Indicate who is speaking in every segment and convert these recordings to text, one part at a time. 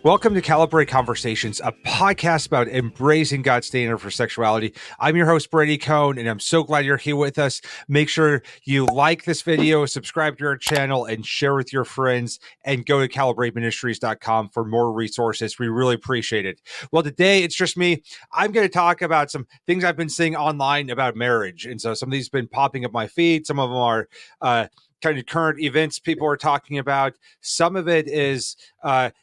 Speaker 1: Welcome to Calibrate Conversations, a podcast about embracing God's standard for sexuality. I'm your host, Brady Cohn, and I'm so glad you're here with us. Make sure you like this video, subscribe to our channel, and share with your friends, and go to calibrateministries.com for more resources. We really appreciate it. Well, today it's just me. I'm going to talk about some things I've been seeing online about marriage. And so some of these have been popping up my feed. Some of them are kind of current events people are talking about. Some of it is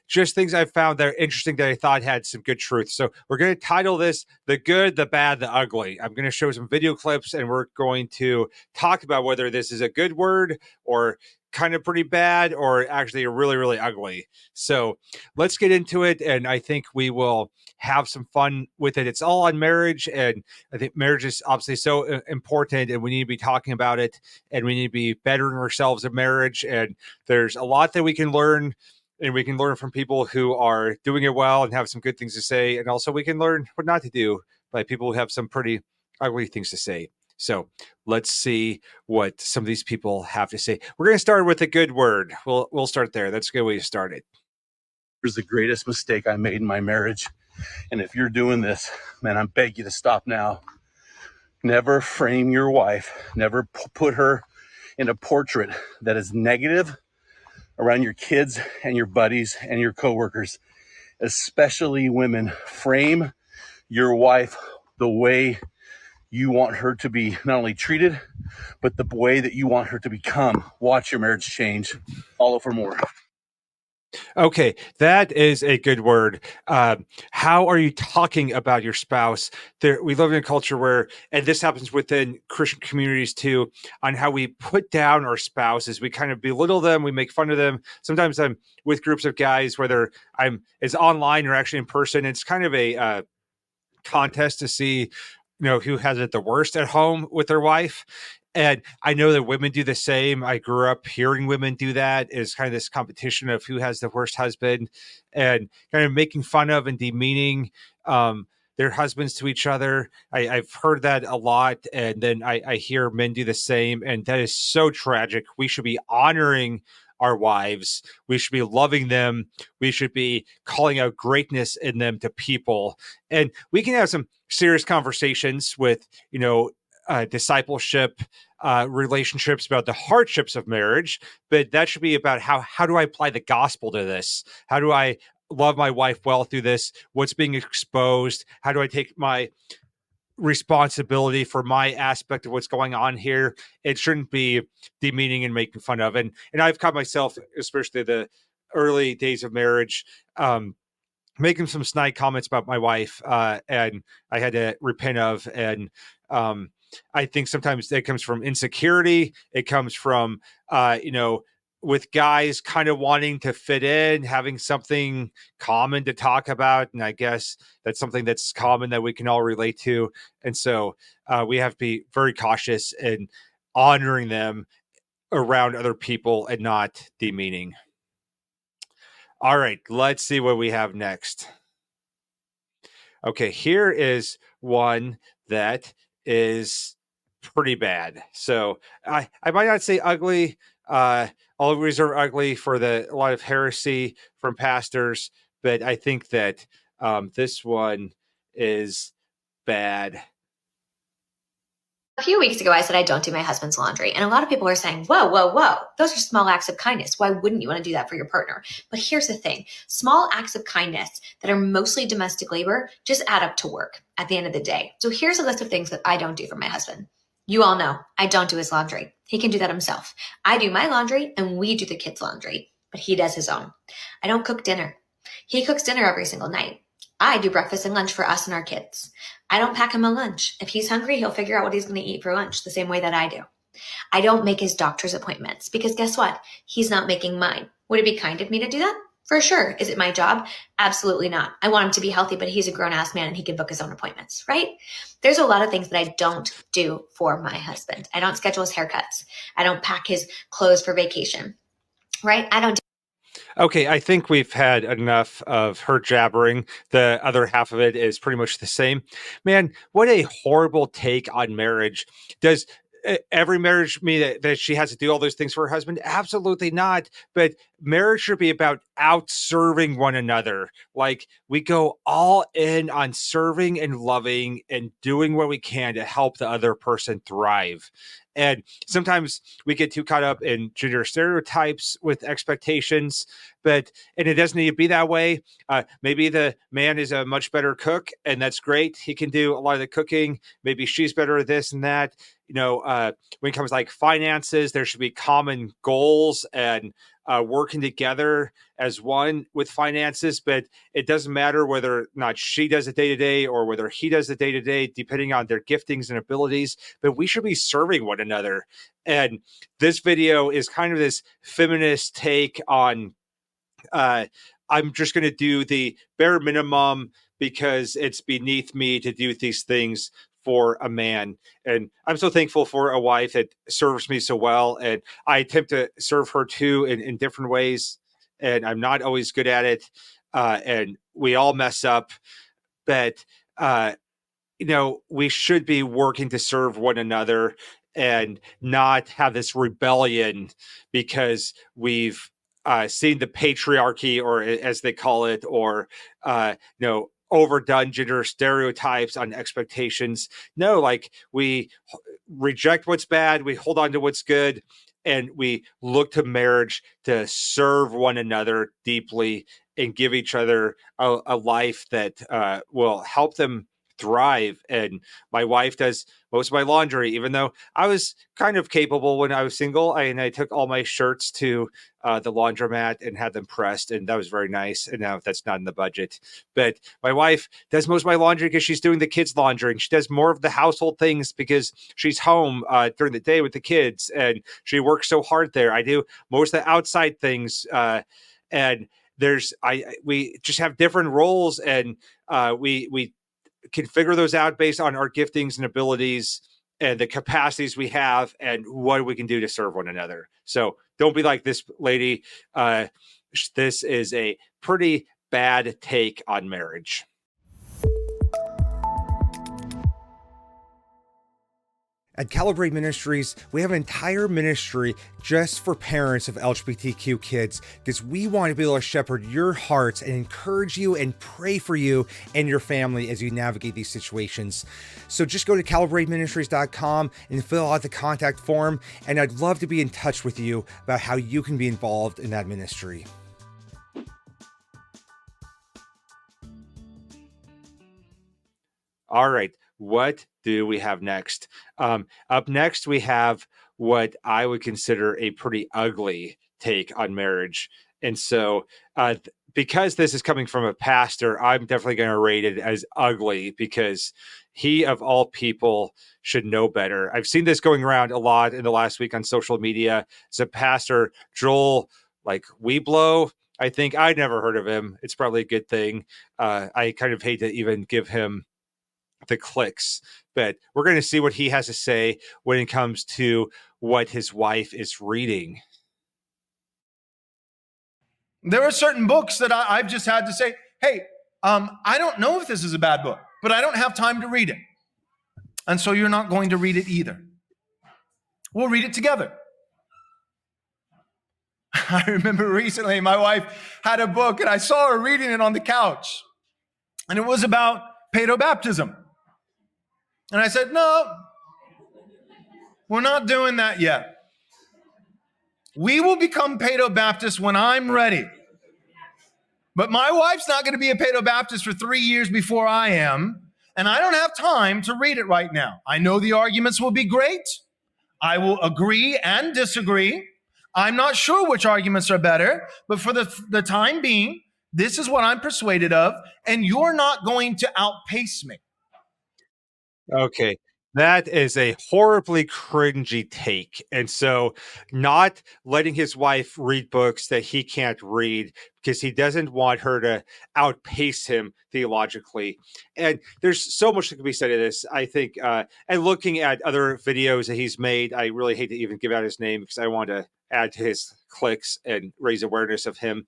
Speaker 1: just things I've found that are interesting that I thought had some good truth. So we're going to title this The Good, the Bad, the Ugly. I'm going to show some video clips, and we're going to talk about whether this is a good word or kind of pretty bad or actually really, really ugly. So let's get into it, and I think we will have some fun with it. It's all on marriage, and I think marriage is obviously so important, and we need to be talking about it, and we need to be bettering ourselves in marriage, and there's a lot that we can learn, and we can learn from people who are doing it well and have some good things to say, and also we can learn what not to do by people who have some pretty ugly things to say. So let's see what some of these people have to say. We're going to start with a good word. We'll start there. That's a good way to start it.
Speaker 2: Here's the greatest mistake I made in my marriage. And if you're doing this, man, I beg you to stop now. Never frame your wife. Never put her in a portrait that is negative around your kids and your buddies and your coworkers, especially women. Frame your wife the way you want her to be not only treated, but the way that you want her to become. Watch your marriage change. Follow for more.
Speaker 1: Okay, that is a good word. How are you talking about your spouse? We live in a culture where, and this happens within Christian communities too, on how we put down our spouses. We kind of belittle them. We make fun of them. Sometimes I'm with groups of guys, whether it's online or actually in person. It's kind of a contest to see, who has it the worst at home with their wife. And I know that women do the same. I grew up hearing women do that. Is kind of this competition of who has the worst husband, and kind of making fun of and demeaning their husbands to each other. I've heard that a lot. And then I hear men do the same. And that is so tragic. We should be honoring our wives. We should be loving them. We should be calling out greatness in them to people. And we can have some serious conversations with, discipleship, relationships, about the hardships of marriage, but that should be about how do I apply the gospel to this? How do I love my wife well through this? What's being exposed? How do I take my responsibility for my aspect of what's going on here? It shouldn't be demeaning and making fun of. And I've caught myself, especially the early days of marriage, making some snide comments about my wife, and I had to repent of. And I think sometimes that comes from insecurity. It comes from, with guys kind of wanting to fit in, having something common to talk about. And I guess that's something that's common that we can all relate to. And so we have to be very cautious in honoring them around other people and not demeaning. All right, let's see what we have next. Okay, here is one that is pretty bad. So I might not say ugly. I'll reserve ugly for a lot of heresy from pastors, but I think that this one is bad.
Speaker 3: A few weeks ago, I said I don't do my husband's laundry. And a lot of people are saying, whoa, whoa, whoa, those are small acts of kindness. Why wouldn't you want to do that for your partner? But here's the thing. Small acts of kindness that are mostly domestic labor just add up to work at the end of the day. So here's a list of things that I don't do for my husband. You all know I don't do his laundry. He can do that himself. I do my laundry and we do the kids' laundry, but he does his own. I don't cook dinner. He cooks dinner every single night. I do breakfast and lunch for us and our kids. I don't pack him a lunch. If he's hungry, he'll figure out what he's going to eat for lunch the same way that I do. I don't make his doctor's appointments because guess what? He's not making mine. Would it be kind of me to do that? For sure. Is it my job? Absolutely not. I want him to be healthy, but he's a grown-ass man and he can book his own appointments, right? There's a lot of things that I don't do for my husband. I don't schedule his haircuts. I don't pack his clothes for vacation, right? I don't.
Speaker 1: Okay, I think we've had enough of her jabbering. The other half of it is pretty much the same. Man, what a horrible take on marriage. Does every marriage mean that she has to do all those things for her husband? Absolutely not. But marriage should be about out serving one another. Like we go all in on serving and loving and doing what we can to help the other person thrive. And sometimes we get too caught up in gender stereotypes with expectations, and it doesn't need to be that way. Maybe the man is a much better cook, and that's great. He can do a lot of the cooking. Maybe she's better at this and that. When it comes to like finances, there should be common goals and working together as one with finances, but it doesn't matter whether or not she does it day to day or whether he does it day to day, depending on their giftings and abilities. But we should be serving one another. And this video is kind of this feminist take on I'm just going to do the bare minimum because it's beneath me to do these things for a man. And I'm so thankful for a wife that serves me so well. And I attempt to serve her too in different ways. And I'm not always good at it. And we all mess up. But, we should be working to serve one another and not have this rebellion because we've seen the patriarchy, or as they call it, or overdone gender stereotypes on expectations. No, like we reject what's bad, we hold on to what's good, and we look to marriage to serve one another deeply and give each other a life that will help them thrive. And my wife does most of my laundry, even though I was kind of capable when I was single. I took all my shirts to the laundromat and had them pressed, and that was very nice. And now that's not in the budget. But my wife does most of my laundry because she's doing the kids' laundry, and she does more of the household things because she's home during the day with the kids, and she works so hard there. I do most of the outside things, and we just have different roles, and we can figure those out based on our giftings and abilities and the capacities we have and what we can do to serve one another. So don't be like this lady. This is a pretty bad take on marriage. At Calibrate Ministries, we have an entire ministry just for parents of LGBTQ kids because we want to be able to shepherd your hearts and encourage you and pray for you and your family as you navigate these situations. So just go to calibrateministries.com and fill out the contact form, and I'd love to be in touch with you about how you can be involved in that ministry. All right. What do we have next? Up next, we have what I would consider a pretty ugly take on marriage. And so, because this is coming from a pastor, I'm definitely going to rate it as ugly because he, of all people, should know better. I've seen this going around a lot in the last week on social media. It's a pastor, Joel, Webbon. I think I'd never heard of him. It's probably a good thing. I kind of hate to even give him the clicks, but we're going to see what he has to say when it comes to what his wife is reading.
Speaker 4: There are certain books that I've just had to say, hey, I don't know if this is a bad book, but I don't have time to read it. And so you're not going to read it either. We'll read it together. I remember recently my wife had a book and I saw her reading it on the couch. And it was about paedobaptism. And I said, no, we're not doing that yet. We will become paedobaptists when I'm ready. But my wife's not going to be a paedobaptist for 3 years before I am. And I don't have time to read it right now. I know the arguments will be great. I will agree and disagree. I'm not sure which arguments are better, but for the time being, this is what I'm persuaded of, and you're not going to outpace me.
Speaker 1: Okay. That is a horribly cringy take. And so not letting his wife read books that he can't read because he doesn't want her to outpace him theologically. And there's so much that can be said of this, I think. And looking at other videos that he's made, I really hate to even give out his name because I want to add to his clicks and raise awareness of him.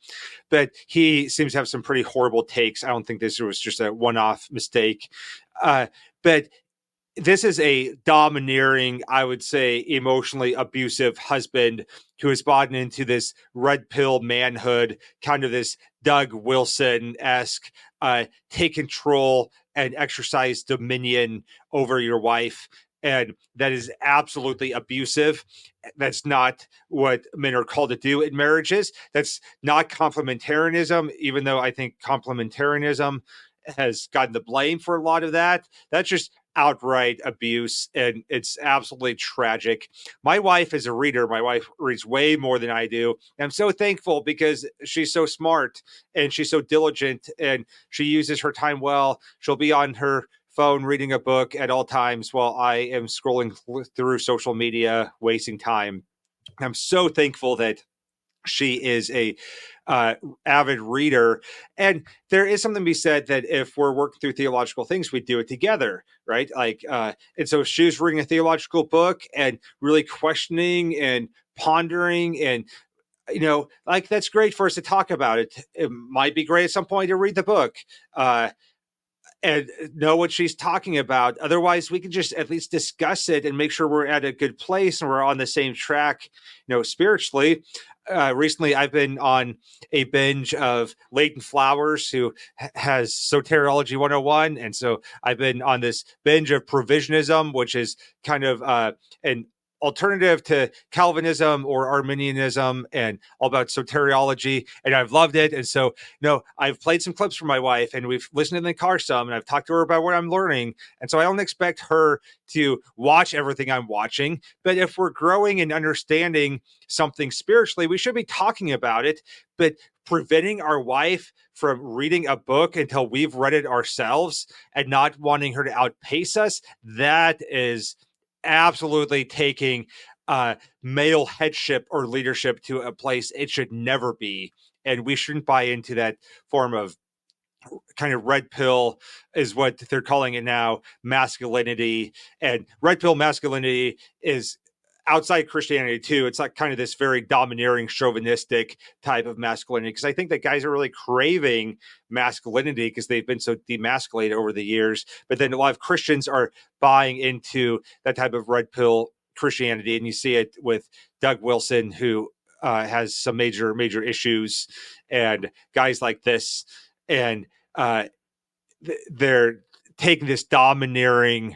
Speaker 1: But he seems to have some pretty horrible takes. I don't think this was just a one-off mistake. But this is a domineering, I would say, emotionally abusive husband who has bought into this red pill manhood, kind of this Doug Wilson-esque, take control and exercise dominion over your wife. And that is absolutely abusive. That's not what men are called to do in marriages. That's not complementarianism, even though I think complementarianism has gotten the blame for a lot of that. That's just outright abuse, and it's absolutely tragic. My wife is a reader. My wife reads way more than I do. And I'm so thankful because she's so smart and she's so diligent and she uses her time well. She'll be on her phone reading a book at all times while I am scrolling through social media, wasting time. I'm so thankful that she is a avid reader. And there is something to be said that if we're working through theological things, we do it together, right? Like, and so if she was reading a theological book and really questioning and pondering and, like, that's great for us to talk about it. It might be great at some point to read the book. And know what she's talking about. Otherwise, we can just at least discuss it and make sure we're at a good place and we're on the same track, spiritually. Recently, I've been on a binge of Leighton Flowers, who has Soteriology 101. And so I've been on this binge of provisionism, which is kind of an alternative to Calvinism or Arminianism, and all about soteriology, and I've loved it. And so, I've played some clips for my wife, and we've listened in the car some, and I've talked to her about what I'm learning. And so I don't expect her to watch everything I'm watching, but if we're growing and understanding something spiritually, we should be talking about it. But preventing our wife from reading a book until we've read it ourselves and not wanting her to outpace us, that is absolutely taking male headship or leadership to a place it should never be. And we shouldn't buy into that form of kind of red pill, is what they're calling it now, masculinity. And red pill masculinity is outside Christianity too. It's like kind of this very domineering, chauvinistic type of masculinity, because I think that guys are really craving masculinity because they've been so demasculated over the years. But then a lot of Christians are buying into that type of red pill Christianity, and you see it with Doug Wilson, who has some major issues, and guys like this, and they're taking this domineering,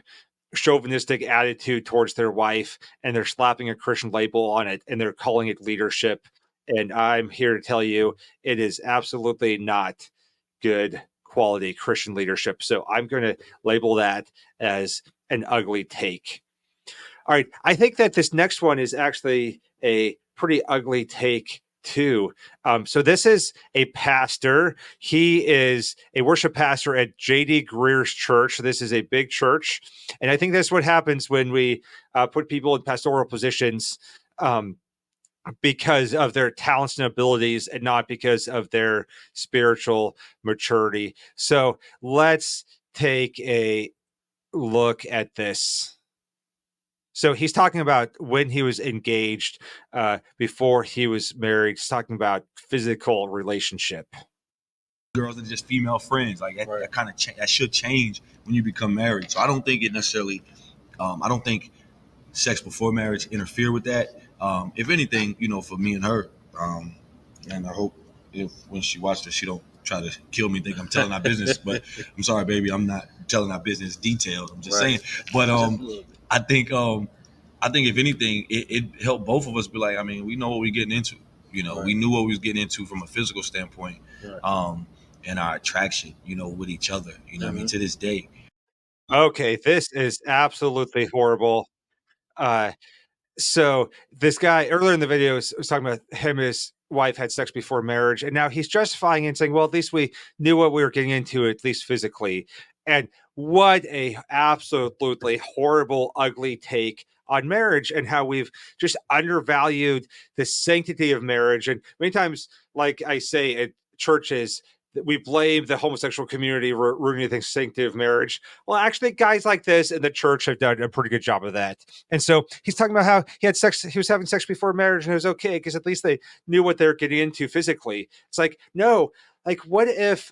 Speaker 1: chauvinistic attitude towards their wife, and they're slapping a Christian label on it, and they're calling it leadership. And I'm here to tell you, it is absolutely not good quality Christian leadership. So I'm going to label that as an ugly take. All right. I think that this next one is actually a pretty ugly take too. So this is a pastor. He is a worship pastor at JD Greer's church. So this is a big church. And I think that's what happens when we put people in pastoral positions, because of their talents and abilities and not because of their spiritual maturity. So let's take a look at this. So he's talking about when he was engaged, before he was married. He's talking about physical relationship.
Speaker 5: Girls are just female friends. Like that kind of that should change when you become married. So I don't think it necessarily. I don't think sex before marriage interfere with that. If anything, for me and her, and I hope when she watches this, she don't try to kill me, think I'm telling our business. But I'm sorry, baby, I'm not telling our business details. I'm just saying. But I think if anything, it helped both of us be like, we know what we're getting into. We knew what we was getting into from a physical standpoint, and our attraction, with each other. To this day.
Speaker 1: Okay, this is absolutely horrible. So this guy earlier in the video was talking about him and his wife had sex before marriage, and now he's justifying it and saying, well, at least we knew what we were getting into, at least physically. And what a absolutely horrible, ugly take on marriage, and how we've just undervalued the sanctity of marriage. And many times, like I say at churches, we blame the homosexual community ruining the sanctity of marriage. Well, actually, guys like this in the church have done a pretty good job of that. And so he's talking about how he was having sex before marriage, and it was okay because at least they knew what they're getting into physically. It's like, no, like what if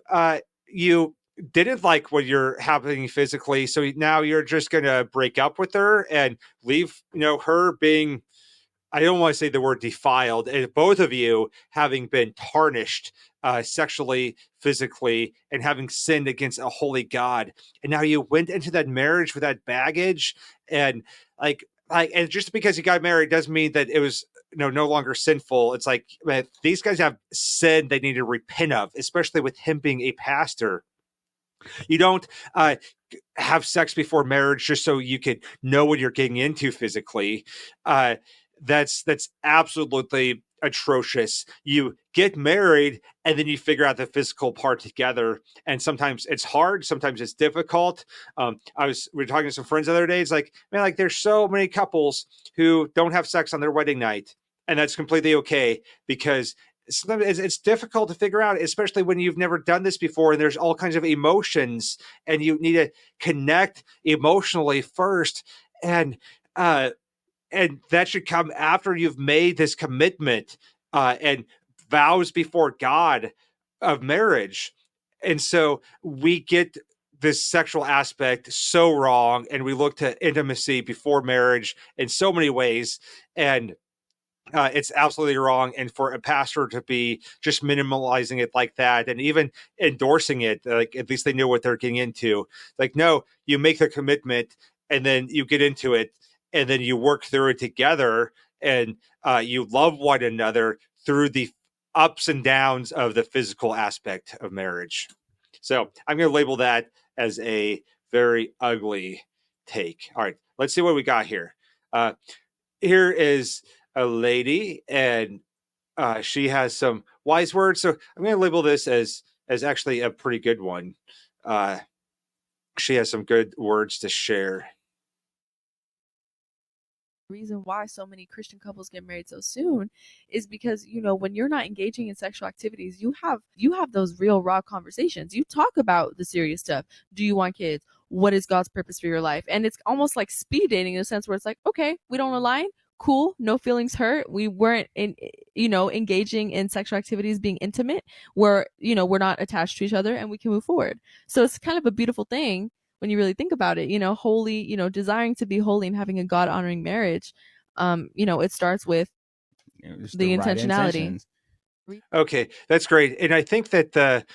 Speaker 1: you didn't like what you're happening physically, so now you're just gonna break up with her and leave, her being, I don't want to say the word defiled, and both of you having been tarnished sexually, physically, and having sinned against a holy God. And now you went into that marriage with that baggage, and and just because you got married doesn't mean that it was no longer sinful. It's like, man, these guys have sin they need to repent of, especially with him being a pastor. You don't have sex before marriage just so you can know what you're getting into physically. That's absolutely atrocious. You get married and then you figure out the physical part together. And sometimes it's hard, sometimes it's difficult. We were talking to some friends the other day. It's like, man, like there's so many couples who don't have sex on their wedding night. And that's completely okay because sometimes it's difficult to figure out, especially when you've never done this before and there's all kinds of emotions and you need to connect emotionally first. And that should come after you've made this commitment and vows before God of marriage. And so we get this sexual aspect so wrong, and we look to intimacy before marriage in so many ways. And it's absolutely wrong. And for a pastor to be just minimalizing it like that and even endorsing it, like at least they know what they're getting into. Like, no, you make the commitment and then you get into it and then you work through it together and you love one another through the ups and downs of the physical aspect of marriage. So I'm going to label that as a very ugly take. All right, let's see what we got here. Here is a lady, and she has some wise words. So I'm going to label this as actually a pretty good one. She has some good words to share.
Speaker 6: Reason why so many Christian couples get married so soon is because when you're not engaging in sexual activities, you have those real raw conversations. You talk about the serious stuff. Do you want kids? What is God's purpose for your life? And it's almost like speed dating in a sense where it's like, okay, we don't align. Cool, no feelings hurt. We weren't engaging in sexual activities, being intimate, where we're not attached to each other, and we can move forward. So it's kind of a beautiful thing when you really think about it. Holy, desiring to be holy and having a God honoring marriage. It starts with the intentionality.
Speaker 1: Okay, that's great. And I think that the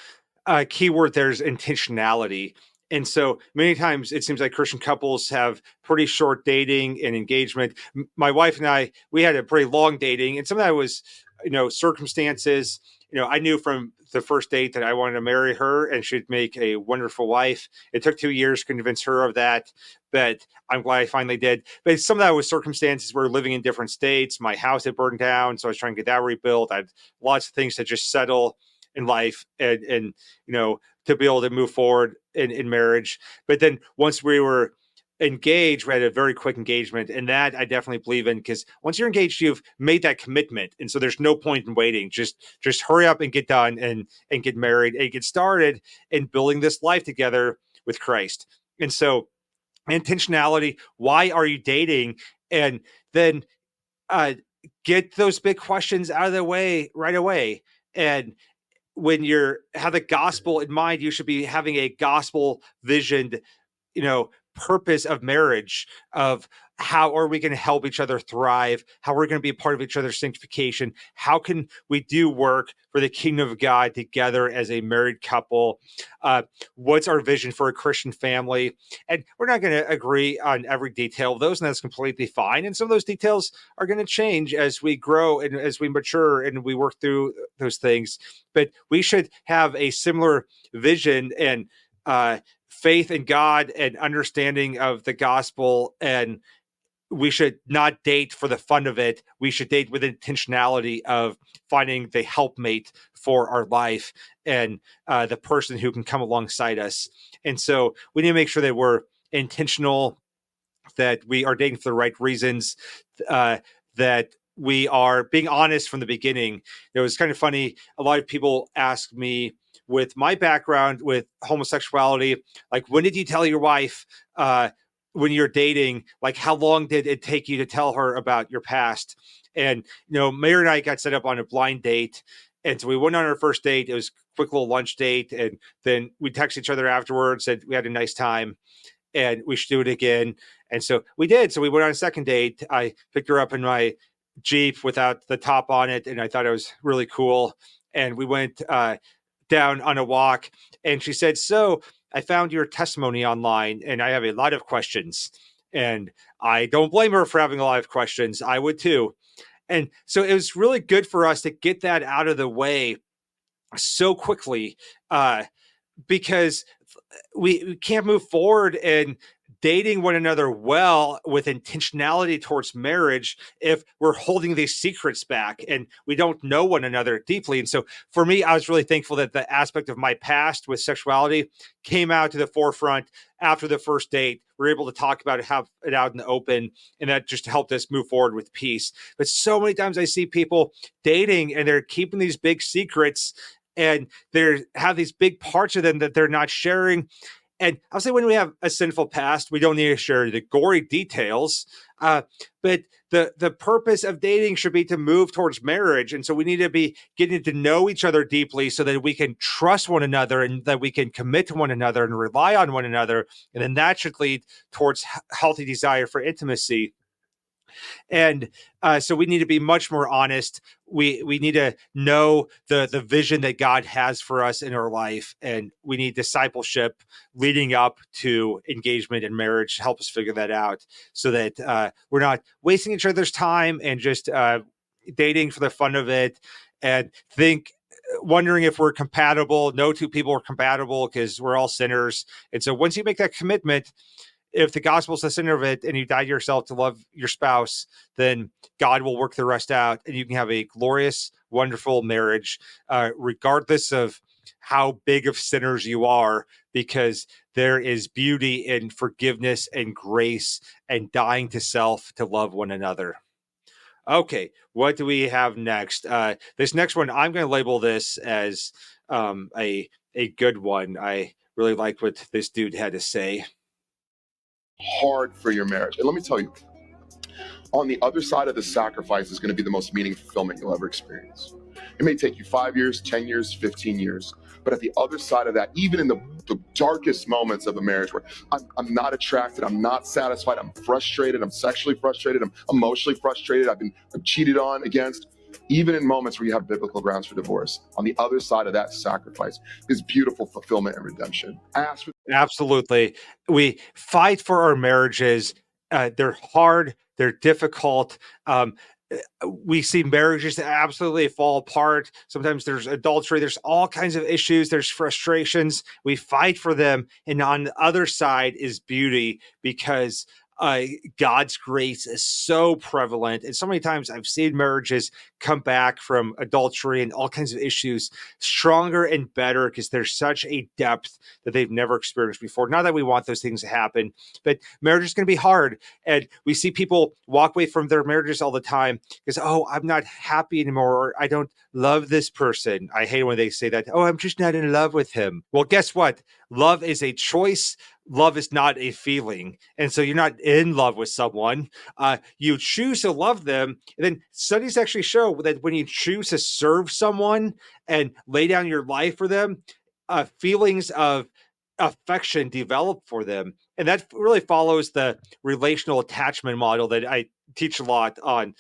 Speaker 1: key word there is intentionality. And so many times it seems like Christian couples have pretty short dating and engagement. My wife and I, we had a pretty long dating, and some of that was, circumstances. I knew from the first date that I wanted to marry her and she'd make a wonderful wife. It took 2 years to convince her of that, but I'm glad I finally did. But some of that was circumstances. We were living in different states. My house had burned down, so I was trying to get that rebuilt. I had lots of things to just settle in life and to be able to move forward in marriage. But then once we were engaged, we had a very quick engagement, and that I definitely believe in, because once you're engaged, you've made that commitment, and so there's no point in waiting. Just hurry up and get done and get married and get started in building this life together with Christ. And so intentionality, why are you dating? And then get those big questions out of the way right away. And when you're have the gospel in mind, you should be having a gospel visioned, purpose of marriage, of how are we going to help each other thrive? How are we going to be a part of each other's sanctification? How can we do work for the kingdom of God together as a married couple? What's our vision for a Christian family? And we're not going to agree on every detail of those, and that's completely fine. And some of those details are going to change as we grow and as we mature and we work through those things. But we should have a similar vision and faith in God and understanding of the gospel. And we should not date for the fun of it. We should date with intentionality of finding the helpmate for our life and the person who can come alongside us. And so we need to make sure that we're intentional, that we are dating for the right reasons, that we are being honest from the beginning. It was kind of funny. A lot of people ask me, with my background with homosexuality, like, when did you tell your wife when you're dating? Like, how long did it take you to tell her about your past? And, Mayor and I got set up on a blind date. And so we went on our first date. It was a quick little lunch date. And then we texted each other afterwards, said we had a nice time and we should do it again. And so we did. So we went on a second date. I picked her up in my Jeep without the top on it, and I thought it was really cool. And we went down on a walk, and she said, "So I found your testimony online, and I have a lot of questions." And I don't blame her for having a lot of questions. I would too. And so it was really good for us to get that out of the way so quickly, because we can't move forward in dating one another well with intentionality towards marriage if we're holding these secrets back and we don't know one another deeply. And so for me, I was really thankful that the aspect of my past with sexuality came out to the forefront after the first date. We were able to talk about it, have it out in the open, and that just helped us move forward with peace. But so many times I see people dating and they're keeping these big secrets, and they have these big parts of them that they're not sharing. And I'll say, when we have a sinful past, we don't need to share the gory details. But the purpose of dating should be to move towards marriage. And so we need to be getting to know each other deeply so that we can trust one another and that we can commit to one another and rely on one another. And then that should lead towards healthy desire for intimacy. And so we need to be much more honest. We need to know the vision that God has for us in our life, and we need discipleship leading up to engagement in marriage to help us figure that out, so that we're not wasting each other's time and just dating for the fun of it and wondering if we're compatible. No two people are compatible because we're all sinners. And so once you make that commitment, if the gospel is the center of it and you die to yourself to love your spouse, then God will work the rest out and you can have a glorious, wonderful marriage, regardless of how big of sinners you are, because there is beauty in forgiveness and grace and dying to self to love one another. Okay, what do we have next? This next one, I'm going to label this as a good one. I really like what this dude had to say.
Speaker 7: Hard for your marriage. And let me tell you, on the other side of the sacrifice is going to be the most meaningful fulfillment you'll ever experience. It may take you 5 years, 10 years, 15 years, but at the other side of that, even in the darkest moments of a marriage where I'm not attracted, I'm not satisfied, I'm frustrated, I'm sexually frustrated, I'm emotionally frustrated, I'm cheated on against, even in moments where you have biblical grounds for divorce, on the other side of that sacrifice is beautiful fulfillment and redemption.
Speaker 1: Absolutely. We fight for our marriages. They're hard. They're difficult. We see marriages that absolutely fall apart. Sometimes there's adultery. There's all kinds of issues. There's frustrations. We fight for them. And on the other side is beauty, because God's grace is so prevalent. And so many times I've seen marriages come back from adultery and all kinds of issues stronger and better because there's such a depth that they've never experienced before. Not that we want those things to happen, but marriage is going to be hard. And we see people walk away from their marriages all the time because, oh, I'm not happy anymore, or I don't love this person. I hate when they say that. Oh, I'm just not in love with him. Well, guess what? Love is a choice. Love is not a feeling. And so you're not in love with someone. You choose to love them. And then studies actually show that when you choose to serve someone and lay down your life for them, feelings of affection develop for them. And that really follows the relational attachment model that I teach a lot on.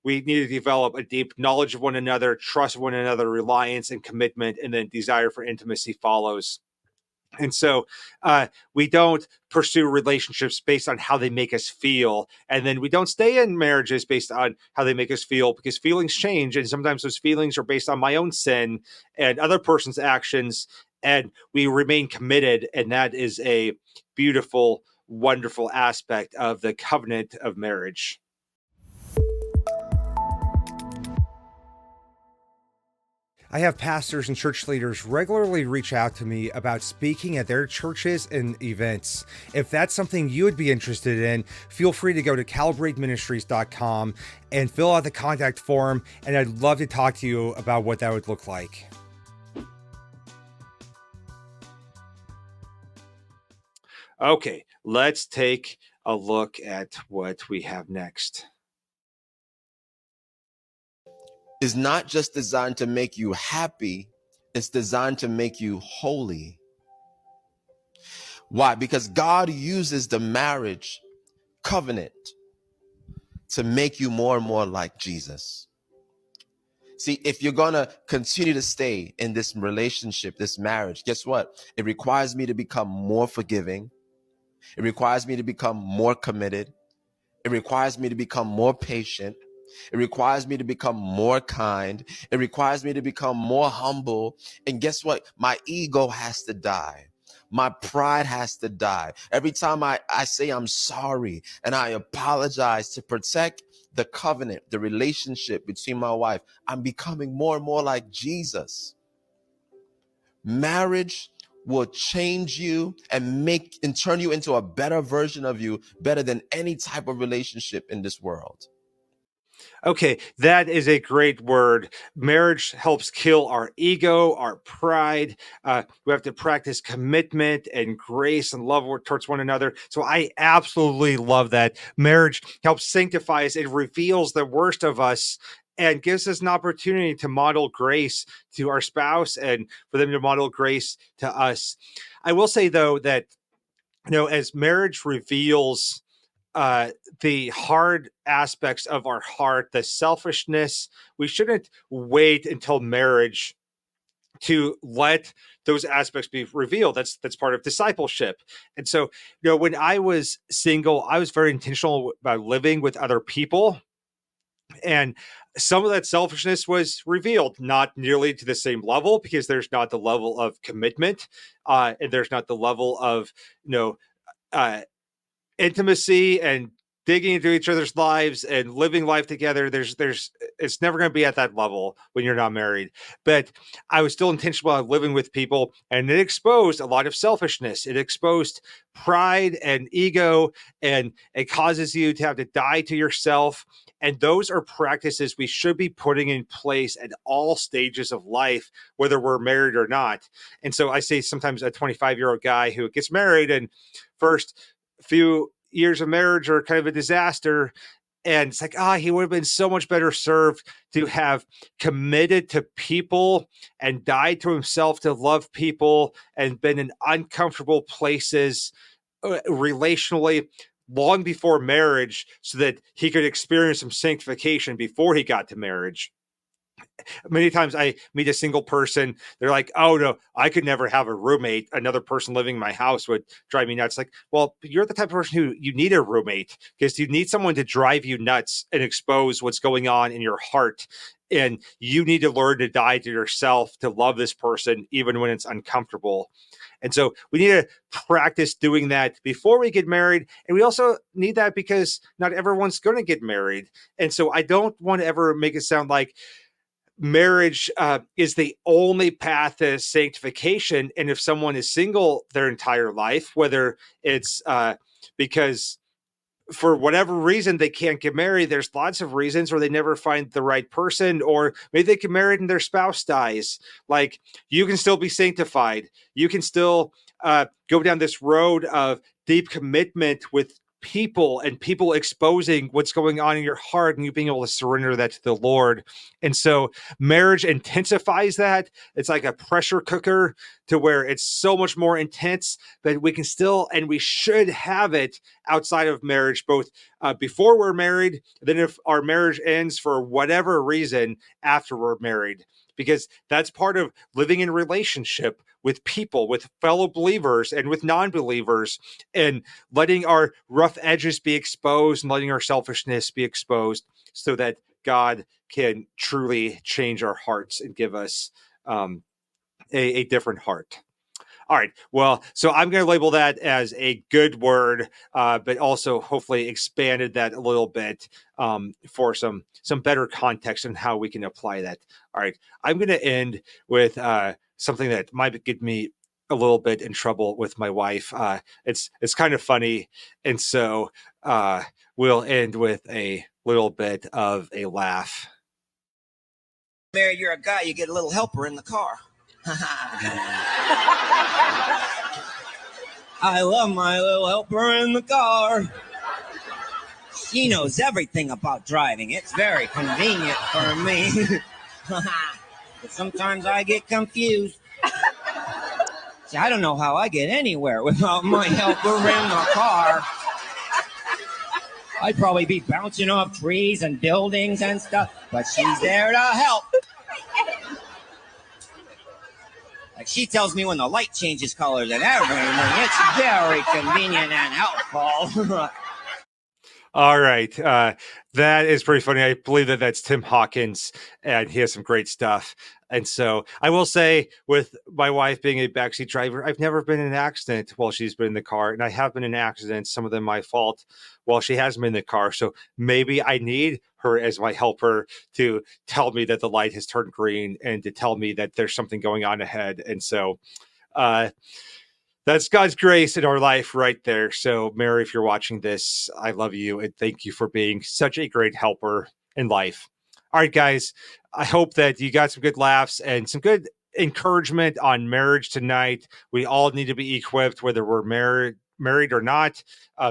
Speaker 1: We need to develop a deep knowledge of one another, trust one another, reliance and commitment, and then desire for intimacy follows. And so we don't pursue relationships based on how they make us feel. And then we don't stay in marriages based on how they make us feel, because feelings change. And sometimes those feelings are based on my own sin and other person's actions. And we remain committed. And that is a beautiful, wonderful aspect of the covenant of marriage. I have pastors and church leaders regularly reach out to me about speaking at their churches and events. If that's something you would be interested in, feel free to go to calibrateministries.com and fill out the contact form, and I'd love to talk to you about what that would look like. Okay, let's take a look at what we have next.
Speaker 8: Is not just designed to make you happy, it's designed to make you holy. Why? Because God uses the marriage covenant to make you more and more like Jesus. See, if you're going to continue to stay in this relationship, this marriage, guess what? It requires me to become more forgiving. It requires me to become more committed. It requires me to become more patient. It requires me to become more kind. It requires me to become more humble. And guess what? My ego has to die. My pride has to die. Every time I say I'm sorry and I apologize to protect the covenant, the relationship between my wife, I'm becoming more and more like Jesus. Marriage will change you and turn you into a better version of you, better than any type of relationship in this world.
Speaker 1: Okay, that is a great word. Marriage helps kill our ego, our pride. We have to practice commitment and grace and love towards one another. So I absolutely love that. Marriage helps sanctify us. It reveals the worst of us and gives us an opportunity to model grace to our spouse and for them to model grace to us. I will say, though, that as marriage reveals the hard aspects of our heart, the selfishness, we shouldn't wait until marriage to let those aspects be revealed. That's part of discipleship. And so, when I was single, I was very intentional about living with other people. And some of that selfishness was revealed, not nearly to the same level, because there's not the level of commitment, and there's not the level of, uh, intimacy and digging into each other's lives and living life together. There's it's never going to be at that level when you're not married. But I was still intentional about living with people, and it exposed a lot of selfishness. It exposed pride and ego, and it causes you to have to die to yourself. And those are practices we should be putting in place at all stages of life, whether we're married or not. And so I say sometimes a 25-year-old guy who gets married and first few years of marriage are kind of a disaster. And it's like, he would have been so much better served to have committed to people and died to himself to love people and been in uncomfortable places relationally long before marriage so that he could experience some sanctification before he got to marriage. Many times I meet a single person, they're like, oh no, I could never have a roommate. Another person living in my house would drive me nuts. Like, well, you're the type of person who you need a roommate because you need someone to drive you nuts and expose what's going on in your heart. And you need to learn to die to yourself to love this person, even when it's uncomfortable. And so we need to practice doing that before we get married. And we also need that because not everyone's going to get married. And so I don't want to ever make it sound like marriage is the only path to sanctification. And if someone is single their entire life, whether it's because for whatever reason they can't get married, there's lots of reasons, or they never find the right person, or maybe they get married and their spouse dies. Like, you can still be sanctified. You can still go down this road of deep commitment with people and people exposing what's going on in your heart and you being able to surrender that to the Lord. And so marriage intensifies that. It's like a pressure cooker to where it's so much more intense, but we can still, and we should have it outside of marriage, both before we're married, then if our marriage ends for whatever reason after we're married, because that's part of living in relationship with people, with fellow believers and with non-believers, and letting our rough edges be exposed and letting our selfishness be exposed so that God can truly change our hearts and give us a different heart. All right. Well, so I'm going to label that as a good word, but also hopefully expanded that a little bit for some better context on how we can apply that. All right. I'm going to end with something that might get me a little bit in trouble with my wife. It's kind of funny. And so we'll end with a little bit of a laugh.
Speaker 9: Mary, you're a guy, you get a little helper in the car. I love my little helper in the car. She knows everything about driving. It's very convenient for me. But sometimes I get confused. See, I don't know how I get anywhere without my helper in the car. I'd probably be bouncing off trees and buildings and stuff, but she's there to help. Like, she tells me when the light changes colors and everything. It's very convenient and helpful.
Speaker 1: All right. That is pretty funny. I believe that that's Tim Hawkins, and he has some great stuff. And so I will say, with my wife being a backseat driver, I've never been in an accident while she's been in the car. And I have been in accidents, some of them my fault, while she hasn't been in the car. So maybe I need her as my helper to tell me that the light has turned green and to tell me that there's something going on ahead. And so, that's God's grace in our life right there. So, Mary, if you're watching this, I love you and thank you for being such a great helper in life. All right, guys, I hope that you got some good laughs and some good encouragement on marriage tonight. We all need to be equipped, whether we're married or not,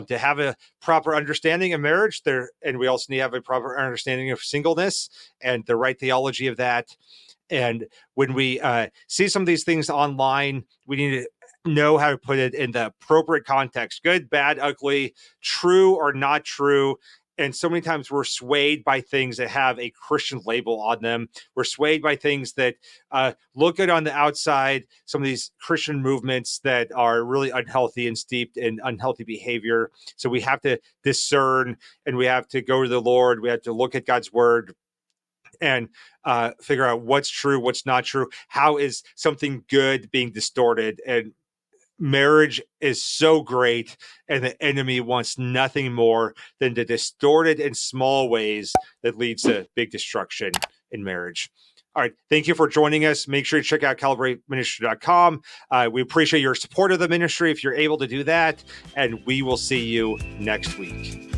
Speaker 1: to have a proper understanding of marriage there. And we also need to have a proper understanding of singleness and the right theology of that. And when we see some of these things online, we need to know how to put it in the appropriate context: good, bad, ugly, true or not true. And so many times we're swayed by things that have a Christian label on them. We're swayed by things that look good on the outside, some of these Christian movements that are really unhealthy and steeped in unhealthy behavior. So we have to discern, and we have to go to the Lord. We have to look at God's word and figure out what's true, what's not true. How is something good being distorted? And marriage is so great, and the enemy wants nothing more than to distort it in small ways that leads to big destruction in marriage. All right. Thank you for joining us. Make sure you check out calibrateministry.com. We appreciate your support of the ministry if you're able to do that, and we will see you next week.